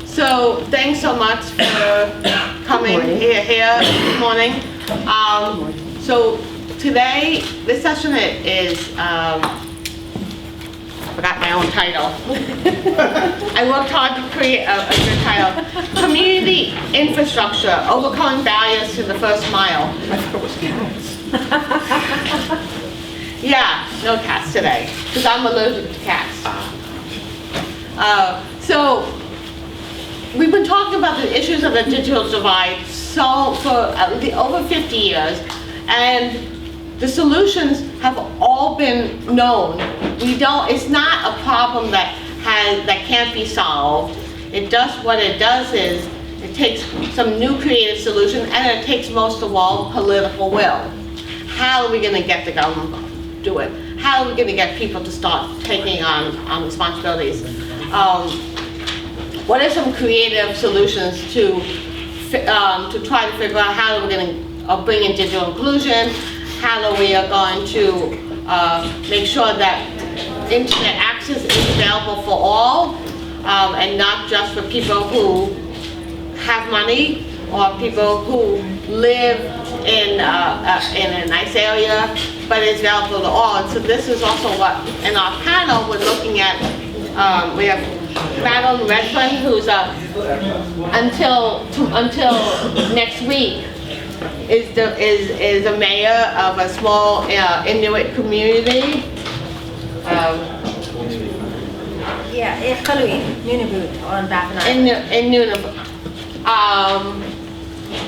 So thanks so much for coming here this morning. So today, this session is, I forgot my own title. I worked hard to create a good title. Community Infrastructure, Overcoming Barriers to the First Mile. I thought it was cats. Yeah, no cats today, because I'm allergic to cats. So we've been talking about the issues of the digital divide for over 50 years, and the solutions have all been known. It's not a problem that can't be solved. What it does is it takes some new creative solution, and it takes most of all political will. How are we going to get the government to do it? How are we going to get people to start taking on responsibilities? What are some creative solutions to try to figure out how we're going to bring in digital inclusion? How we are going to make sure that internet access is available for all, and not just for people who have money or people who live in a nice area, but it's available to all. And so this is also what, in our panel, we're looking at. We have Madeline Redfern, who's until next week is a mayor of a small Inuit community. Yeah, Nunavut on Baffin Island. In Nunavut.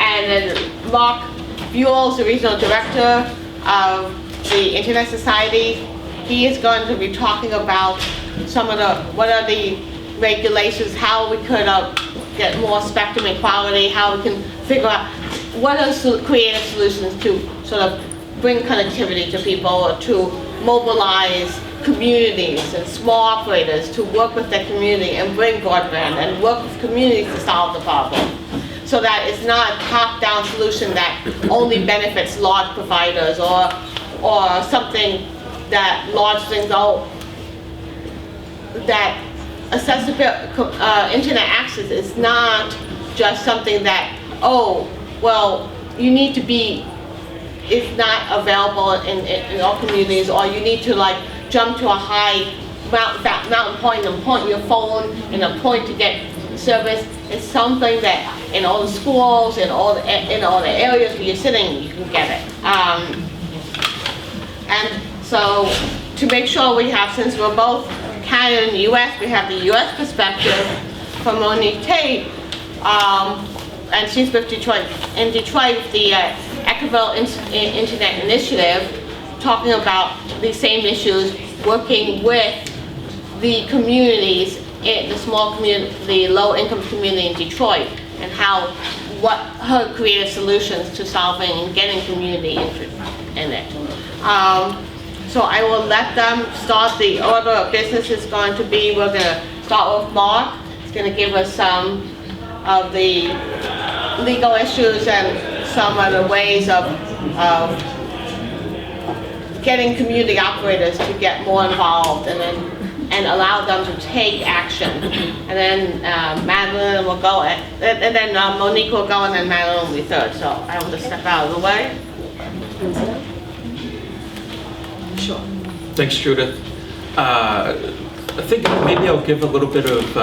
And then Mark Buell's the regional director of the Internet Society. He is going to be talking about what are the regulations, how we could get more spectrum equality, how we can figure out what are creative solutions to sort of bring connectivity to people, or to mobilize communities and small operators to work with their community and bring broadband and work with communities to solve the problem. So that it's not a top-down solution that only benefits large providers or something that large things out. That accessibility, internet access is not just something that, you need to be, it's not available in all communities, or you need to jump to a high mountain point and point your phone in a point to get service. It's something that in all the schools, in all the areas where you're sitting, you can get it. And so to make sure we have, since we're both Canada and the US, we have the US perspective from Monique Tate, and she's with Detroit. In Detroit, the Equitable Internet Initiative, talking about these same issues, working with the communities, the small community, the low-income community in Detroit, and what her creative solutions to solving and getting community interest in it. So I will let them start. The order of business is going to be, we're going to start with Mark. He's going to give us some of the legal issues and some of the ways of getting community operators to get more involved and allow them to take action. And then Madeline will go, and then Monique will go, and then Madeline will be third. So I will just step out of the way. Sure. Thanks, Judith. I think maybe I'll give a little bit of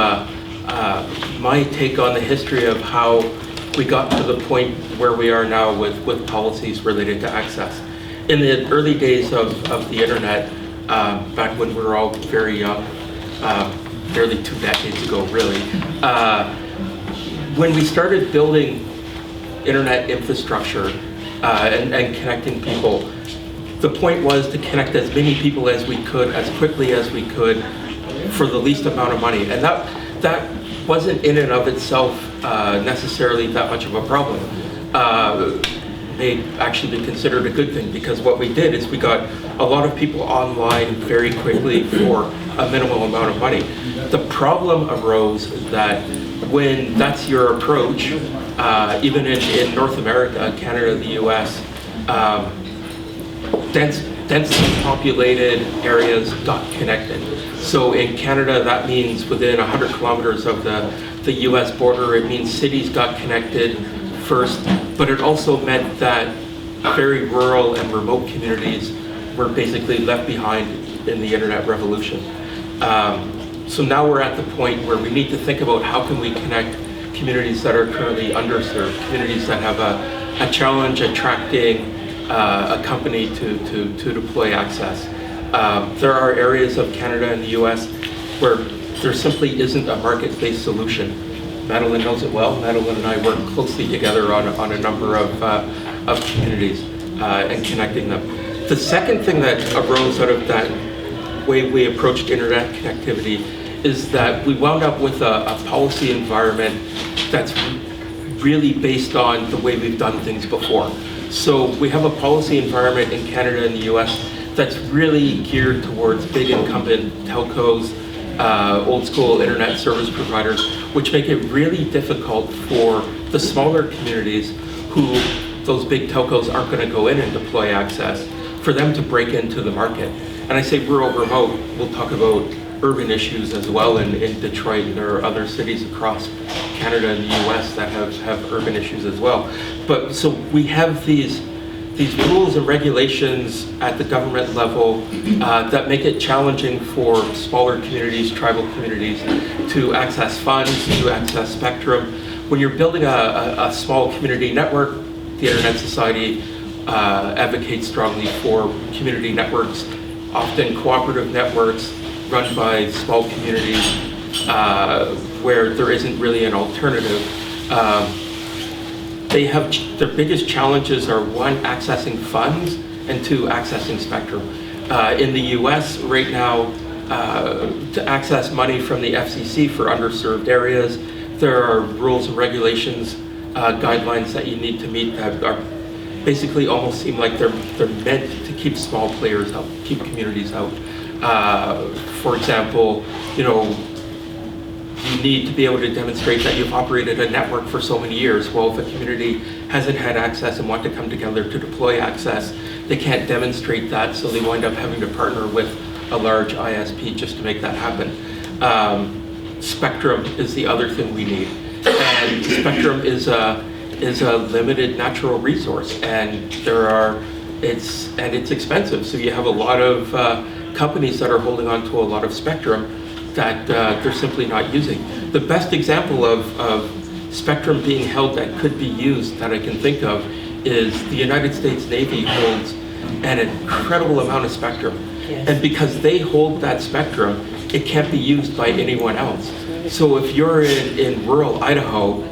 my take on the history of how we got to the point where we are now with policies related to access. In the early days of the internet, back when we were all very young, barely 2 decades ago really, when we started building internet infrastructure and connecting people, the point was to connect as many people as we could, as quickly as we could, for the least amount of money. And that wasn't in and of itself necessarily that much of a problem. May actually be considered a good thing, because what we did is we got a lot of people online very quickly for a minimal amount of money. The problem arose that when that's your approach, even in North America, Canada, the US, dense densely populated areas got connected. So in Canada, that means within 100 kilometers of the US border, it means cities got connected first, but it also meant that very rural and remote communities were basically left behind in the internet revolution. So now we're at the point where we need to think about how can we connect communities that are currently underserved, communities that have a challenge attracting a company to deploy access. There are areas of Canada and the US where there simply isn't a market-based solution. Madeline knows it well. Madeline and I work closely together on a number of communities and connecting them. The second thing that arose out of that way we approached internet connectivity is that we wound up with a policy environment that's really based on the way we've done things before. So we have a policy environment in Canada and the US that's really geared towards big incumbent telcos, old school internet service providers, which make it really difficult for the smaller communities who those big telcos aren't going to go in and deploy access, for them to break into the market. And I say rural remote, we'll talk about urban issues as well in Detroit, and there are other cities across Canada and the US that have urban issues as well. But so we have these rules and regulations at the government level that make it challenging for smaller communities, tribal communities, to access funds, to access spectrum. When you're building a small community network, the Internet Society advocates strongly for community networks, often cooperative networks run by small communities where there isn't really an alternative. They have their biggest challenges are one, accessing funds, and two, accessing spectrum. In the US right now, to access money from the FCC for underserved areas, there are rules and regulations, guidelines that you need to meet that are basically almost seem like they're meant to keep small players out, keep communities out. For example, you need to be able to demonstrate that you've operated a network for so many years. Well, if a community hasn't had access and want to come together to deploy access, they can't demonstrate that, so they wind up having to partner with a large ISP just to make that happen. Spectrum is the other thing we need. And spectrum is a limited natural resource, and it's expensive. So you have a lot of companies that are holding on to a lot of spectrum that they're simply not using. The best example of spectrum being held that could be used that I can think of is the United States Navy holds an incredible amount of spectrum. Yes. And because they hold that spectrum, it can't be used by anyone else. So if you're in rural Idaho,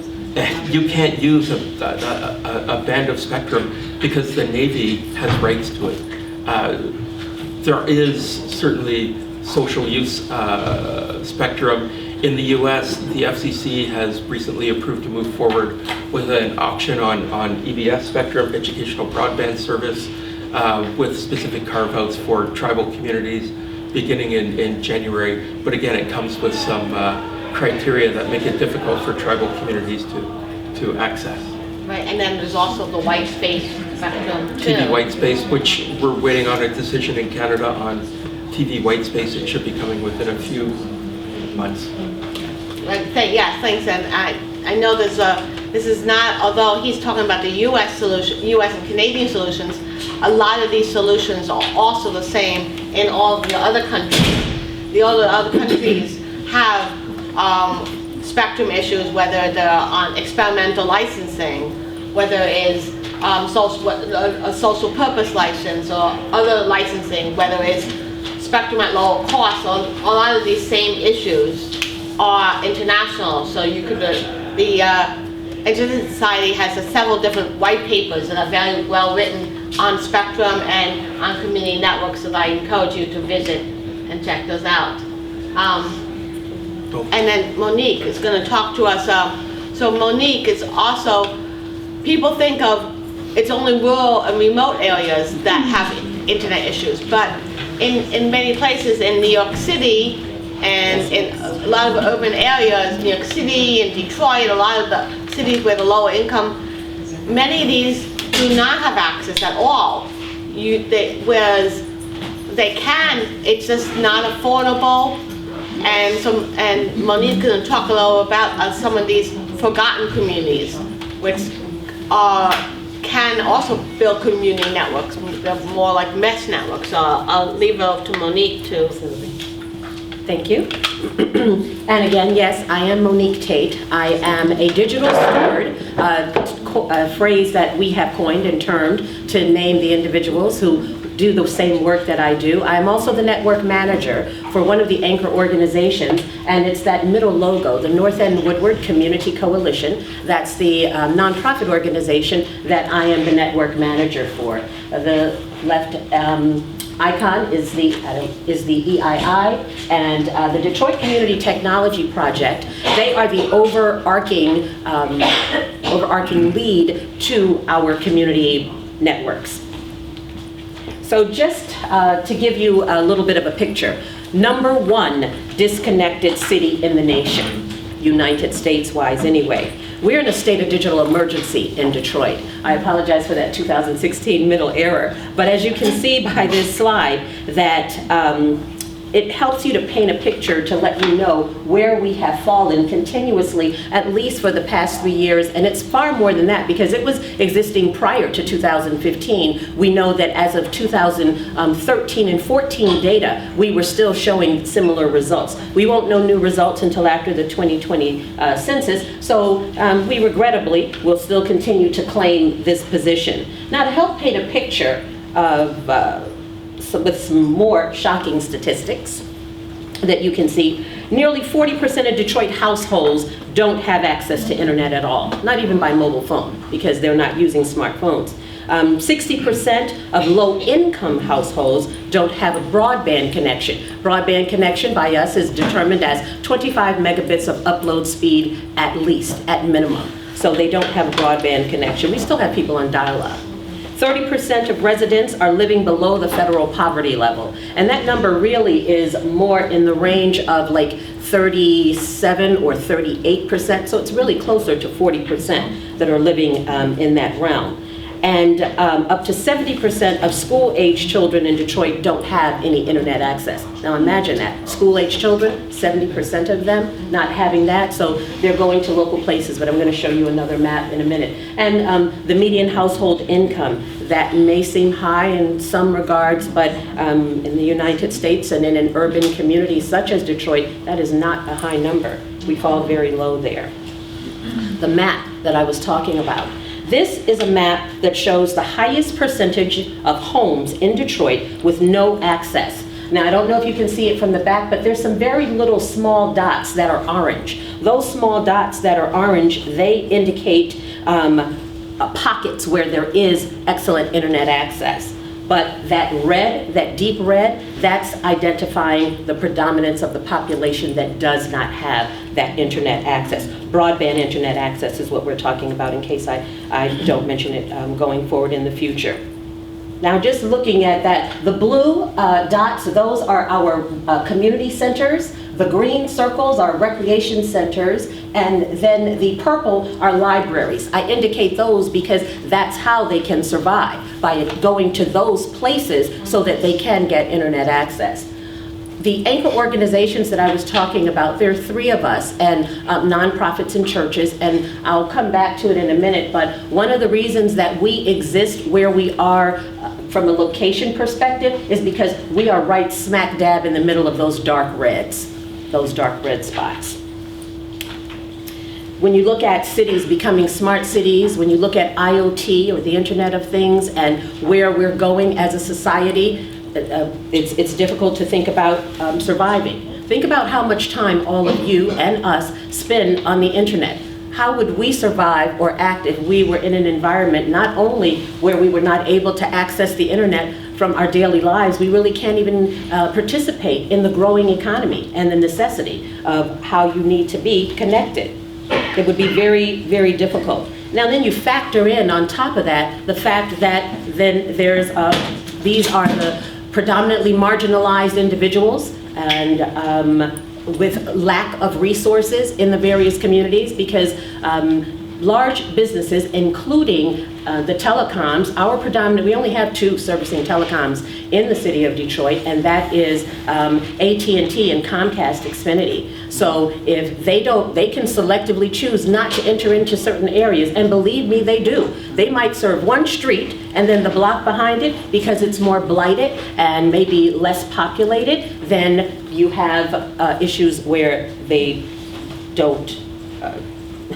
you can't use a band of spectrum because the Navy has rights to it. There is certainly social use spectrum. In the US, the FCC has recently approved to move forward with an auction on EBS spectrum, educational broadband service, with specific carve-outs for tribal communities beginning in January. But again, it comes with some criteria that make it difficult for tribal communities to access. Right, and then there's also the white space spectrum too. TV white space, which we're waiting on a decision in Canada on TV white space. It should be coming within a few months. Yeah, thanks. And I know this is not, although he's talking about the U.S. solution, U.S. and Canadian solutions, a lot of these solutions are also the same in all of the other countries. The other countries have spectrum issues, whether they're on experimental licensing, whether it's a social purpose license or other licensing, whether it's spectrum at lower cost. So a lot of these same issues are international. So you could, the Internet Society has several different white papers that are very well written on spectrum and on community networks that I encourage you to visit and check those out. And then Monique is going to talk to us. So Monique is also, people think of it's only rural and remote areas that have internet issues, but in many places in New York City and in a lot of urban areas, New York City and Detroit, a lot of the cities with a lower income, many of these do not have access at all. whereas they can, it's just not affordable. And Monique's going to talk a little about some of these forgotten communities, which can also build community networks, more like mesh networks. So I'll leave it up to Monique to. Thank you. And again, yes, I am Monique Tate. I am a digital steward, a phrase that we have coined and termed to name the individuals who do the same work that I do. I'm also the network manager for one of the anchor organizations, and it's that middle logo, the North End Woodward Community Coalition. That's the nonprofit organization that I am the network manager for. The left icon is the EII, and the Detroit Community Technology Project. They are the overarching lead to our community networks. So just to give you a little bit of a picture, number one disconnected city in the nation, United States-wise anyway. We're in a state of digital emergency in Detroit. I apologize for that 2016 middle error, but as you can see by this slide that it helps you to paint a picture to let you know where we have fallen continuously, at least for the past 3 years, and it's far more than that because it was existing prior to 2015. We know that as of 2013 and 14 data, we were still showing similar results. We won't know new results until after the 2020 census, so we regrettably will still continue to claim this position. Now, to help paint a picture of with some more shocking statistics that you can see, nearly 40% of Detroit households don't have access to internet at all, not even by mobile phone, because they're not using smartphones. 60% of low-income households don't have a broadband connection. Broadband connection by us is determined as 25 megabits of upload speed at least, at minimum. So they don't have a broadband connection. We still have people on dial-up. 30% of residents are living below the federal poverty level. And that number really is more in the range of like 37 or 38%. So it's really closer to 40% that are living in that realm. And up to 70% of school-age children in Detroit don't have any internet access. Now imagine that, school-age children, 70% of them not having that, so they're going to local places, but I'm going to show you another map in a minute. And the median household income, that may seem high in some regards, but in the United States and in an urban community such as Detroit, that is not a high number. We fall very low there. The map that I was talking about. This is a map that shows the highest percentage of homes in Detroit with no access. Now, I don't know if you can see it from the back, but there's some very little small dots that are orange. Those small dots that are orange, they indicate pockets where there is excellent internet access. But that red, that deep red, that's identifying the predominance of the population that does not have that internet access. Broadband internet access is what we're talking about in case I don't mention it going forward in the future. Now, just looking at that, the blue dots, those are our community centers. The green circles are recreation centers, and then the purple are libraries. I indicate those because that's how they can survive, by going to those places so that they can get internet access. The anchor organizations that I was talking about, there are 3 of us, and nonprofits and churches, and I'll come back to it in a minute, but one of the reasons that we exist where we are from a location perspective is because we are right smack dab in the middle of those dark red spots. When you look at cities becoming smart cities, when you look at IoT or the Internet of Things and where we're going as a society, it's difficult to think about surviving. Think about how much time all of you and us spend on the internet. How would we survive or act if we were in an environment not only where we were not able to access the internet from our daily lives, we really can't even participate in the growing economy and the necessity of how you need to be connected. It would be very, very difficult. Now then you factor in on top of that the fact that then there's these are the predominantly marginalized individuals and with lack of resources in the various communities, because large businesses, including the telecoms. We only have 2 servicing telecoms in the city of Detroit, and that is AT&T and Comcast Xfinity. So if they can selectively choose not to enter into certain areas, and believe me, they do. They might serve one street and then the block behind it, because it's more blighted and maybe less populated. Then you have issues where they don't,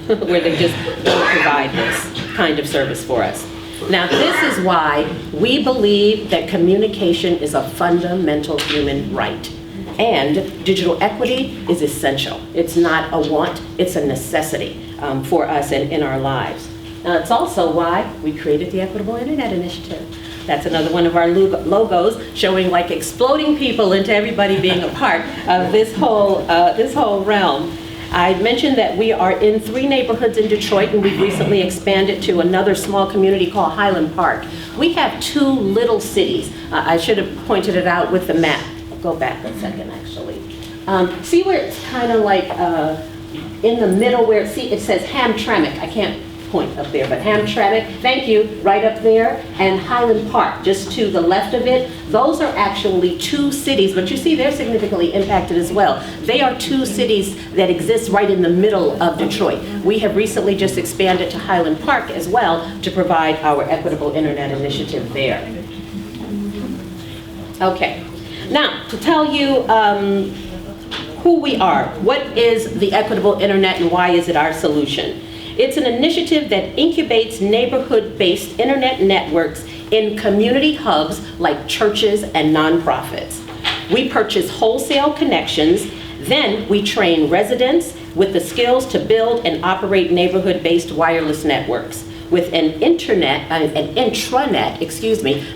where they just don't provide this kind of service for us. Now, this is why we believe that communication is a fundamental human right. And digital equity is essential. It's not a want, it's a necessity for us and in our lives. Now, it's also why we created the Equitable Internet Initiative. That's another one of our logos, showing like exploding people into everybody being a part of this whole realm. I mentioned that we are in 3 neighborhoods in Detroit, and we've recently expanded to another small community called Highland Park. We have 2 little cities. I should have pointed it out with the map. I'll go back a second, actually. See where it's kind of like in the middle where it says Hamtramck. I can't point up there, but Hamtramck, thank you, right up there, and Highland Park, just to the left of it. Those are actually 2 cities, but you see they're significantly impacted as well. They are 2 cities that exist right in the middle of Detroit. We have recently just expanded to Highland Park as well to provide our Equitable Internet Initiative there. Okay, now to tell you who we are, what is the Equitable Internet and why is it our solution? It's an initiative that incubates neighborhood-based internet networks in community hubs like churches and nonprofits. We purchase wholesale connections, then we train residents with the skills to build and operate neighborhood-based wireless networks with an intranet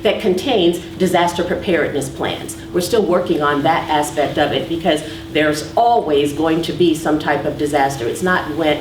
that contains disaster preparedness plans. We're still working on that aspect of it because there's always going to be some type of disaster. It's not when,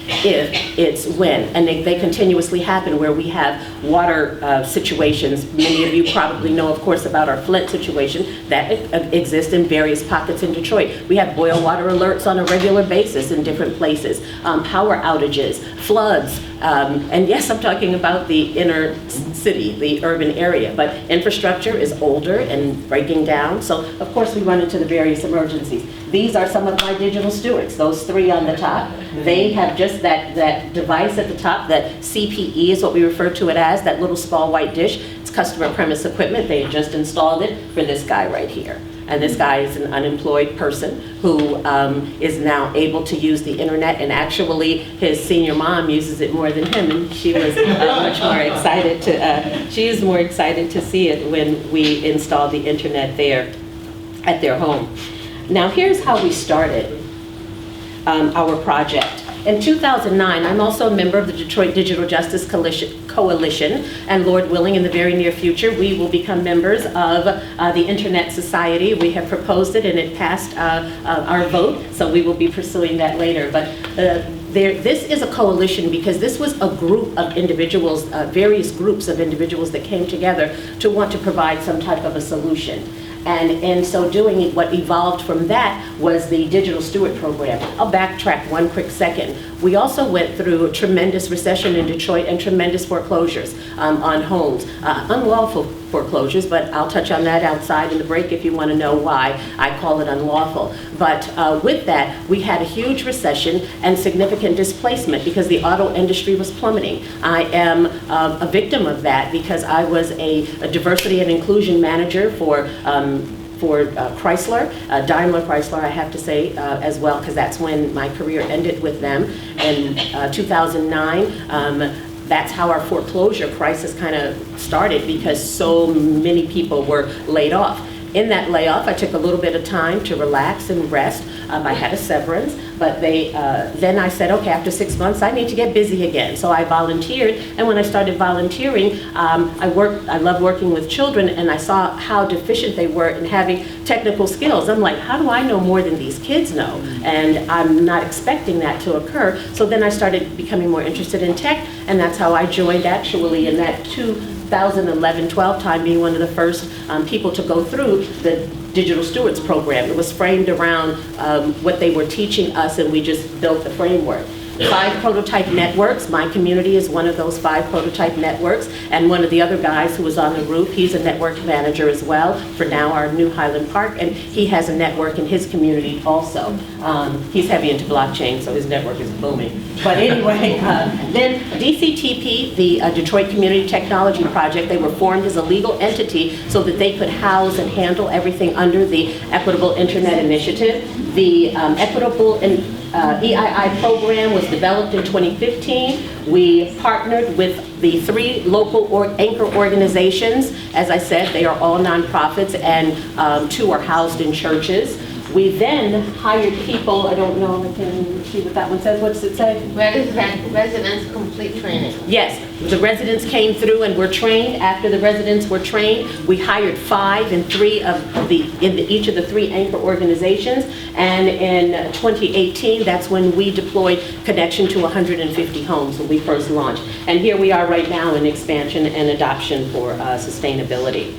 if, it's when. And they continuously happen where we have water situations. Many of you probably know, of course, about our Flint situation that exists in various pockets in Detroit. We have boil water alerts on a regular basis in different places, power outages, floods, and yes, I'm talking about the inner city, the urban area, but infrastructure is older and breaking down. So of course we run into the various emergencies. These are some of my digital stewards, those 3 on the top. They have just that device at the top, that CPE is what we refer to it as, that little small white dish. It's customer premise equipment. They just installed it for this guy right here. And this guy is an unemployed person who is now able to use the internet, and actually his senior mom uses it more than him, and she was much more excited to, she is more excited to see it when we installed the internet there at their home. Now here's how we started our project. In 2009, I'm also a member of the Detroit Digital Justice Coalition, and Lord willing, in the very near future, we will become members of the Internet Society. We have proposed it, and it passed our vote, so we will be pursuing that later. But this is a coalition because this was a group of individuals, various groups of individuals that came together to want to provide some type of a solution. And in so doing, what evolved from that was the Digital Steward Program. I'll backtrack one quick second. We also went through a tremendous recession in Detroit and tremendous foreclosures on homes, unlawful foreclosures, but I'll touch on that outside in the break if you want to know why I call it unlawful. But with that, we had a huge recession and significant displacement because the auto industry was plummeting. I am a victim of that because I was a diversity and inclusion manager for Chrysler, Daimler Chrysler, I have to say as well, because that's when my career ended with them in 2009. That's how our foreclosure crisis kind of started because so many people were laid off. In that layoff, I took a little bit of time to relax and rest. I had a severance, but then I said, okay, after 6 months, I need to get busy again. So I volunteered, and when I started volunteering, I love working with children, and I saw how deficient they were in having technical skills. I'm like, how do I know more than these kids know? And I'm not expecting that to occur. So then I started becoming more interested in tech, and that's how I joined actually in that 2011-12 time, being one of the first people to go through the Digital Stewards Program. It was framed around what they were teaching us, and we just built the framework. 5 prototype networks. My community is one of those 5 prototype networks, and one of the other guys who was on the roof, he's a network manager as well for now our new Highland Park, and he has a network in his community also. He's heavy into blockchain, so his network is booming. But anyway, then DCTP, the Detroit Community Technology Project, they were formed as a legal entity so that they could house and handle everything under the Equitable Internet Initiative. The Equitable EII program was developed in 2015. We partnered with the 3 local anchor organizations. As I said, they are all nonprofits, and 2 are housed in churches. We then hired people, I don't know if I can see what that one says. What does it say? Residents complete training. Yes, the residents came through and were trained. After the residents were trained, we hired 5 in each of the 3 anchor organizations. And in 2018, that's when we deployed connection to 150 homes when we first launched. And here we are right now in expansion and adoption for sustainability.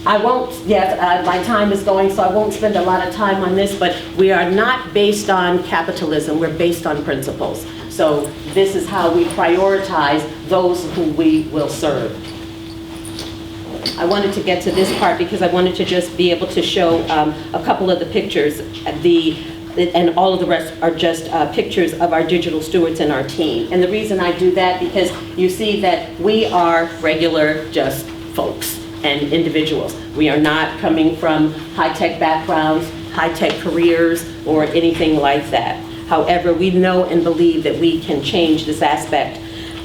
I won't, my time is going, so I won't spend a lot of time on this, but we are not based on capitalism, we're based on principles. So this is how we prioritize those who we will serve. I wanted to get to this part because I wanted to just be able to show a couple of the pictures. And all of the rest are just pictures of our digital stewards and our team. And the reason I do that, because you see that we are regular, just folks and individuals. We are not coming from high-tech backgrounds, high-tech careers, or anything like that. However, we know and believe that we can change this aspect.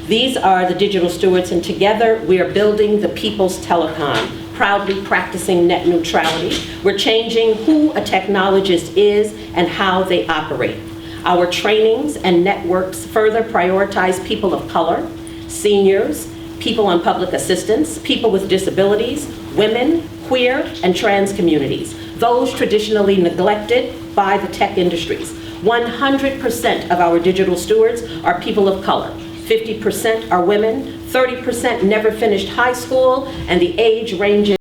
These are the digital stewards, and together we are building the people's telecom, proudly practicing net neutrality. We're changing who a technologist is and how they operate. Our trainings and networks further prioritize people of color, seniors, people on public assistance, people with disabilities, women, queer, and trans communities, those traditionally neglected by the tech industries. 100% of our digital stewards are people of color. 50% are women, 30% never finished high school, and the age ranges